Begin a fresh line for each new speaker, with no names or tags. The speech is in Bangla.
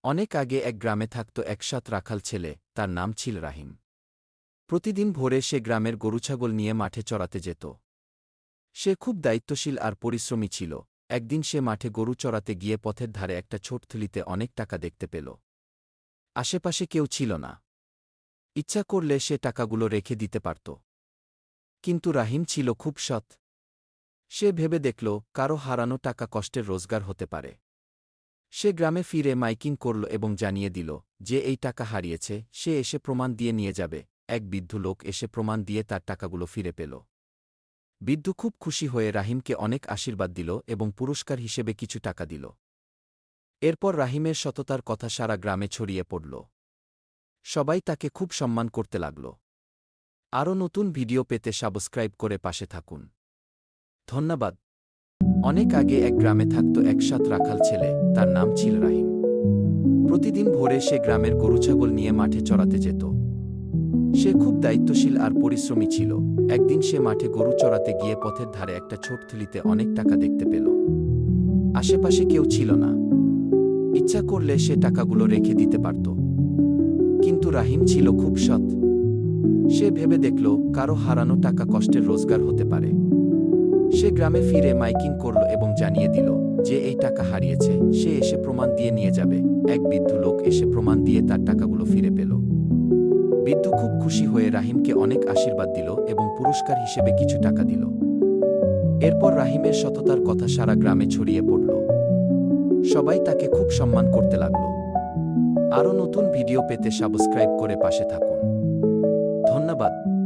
অনেক আগে এক গ্রামে থাকত এক সৎ রাখাল ছেলে, তার নাম ছিল রাহিম। প্রতিদিন ভোরে সে গ্রামের গরুছাগল নিয়ে মাঠে চরাতে যেত। সে খুব দায়িত্বশীল আর পরিশ্রমী ছিল। একদিন সে মাঠে গরু চরাতে গিয়ে পথের ধারে একটা ছোট থলিতে অনেক টাকা দেখতে পেল। আশেপাশে কেউ ছিল না। ইচ্ছা করলে সে টাকাগুলো রেখে দিতে পারত। কিন্তু রাহিম ছিল খুব সৎ। সে ভেবে দেখল, কারো হারানো টাকা কষ্টের রোজগার হতে পারে। সে গ্রামে ফিরে মাইকিং করল এবং জানিয়ে দিল, যে এই টাকা হারিয়েছে সে এসে প্রমাণ দিয়ে নিয়ে যাবে। এক বৃদ্ধ লোক এসে প্রমাণ দিয়ে তার টাকাগুলো ফিরে পেল। বৃদ্ধ খুব খুশি হয়ে রাহিমকে অনেক আশীর্বাদ দিল এবং পুরস্কার হিসেবে কিছু টাকা দিল। এরপর রাহিমের সততার কথা সারা গ্রামে ছড়িয়ে পড়ল। সবাই তাকে খুব সম্মান করতে লাগল। আরও নতুন ভিডিও পেতে সাবস্ক্রাইব করে পাশে থাকুন। ধন্যবাদ। অনেক আগে এক গ্রামে থাকত এক সৎ রাখাল ছেলে, তার নাম ছিল রাহিম। প্রতিদিন ভোরে সে গ্রামের গরুছাগল নিয়ে মাঠে চরাতে যেত। সে খুব দায়িত্বশীল আর পরিশ্রমী ছিল। একদিন সে মাঠে গরু চরাতে গিয়ে পথের ধারে একটা ছোট থলিতে অনেক টাকা দেখতে পেল। আশেপাশে কেউ ছিল না। ইচ্ছা করলে সে টাকাগুলো রেখে দিতে পারত। কিন্তু রাহিম ছিল খুব সৎ। সে ভেবে দেখল, কারো হারানো টাকা কষ্টের রোজগার হতে পারে। সে গ্রামে ফিরে মাইকিং করল এবং জানিয়ে দিল, যে এই টাকা হারিয়েছে সে এসে প্রমাণ দিয়ে নিয়ে যাবে। এক বৃদ্ধ লোক এসে প্রমাণ দিয়ে তার টাকাগুলো ফিরে পেল। বৃদ্ধ খুব খুশি হয়ে রাহিমকে অনেক আশীর্বাদ দিল এবং পুরস্কার হিসেবে কিছু টাকা দিল। এরপর রাহিমের সততার কথা সারা গ্রামে ছড়িয়ে পড়ল। সবাই তাকে খুব সম্মান করতে লাগল। আরও নতুন ভিডিও পেতে সাবস্ক্রাইব করে পাশে থাকুন। ধন্যবাদ।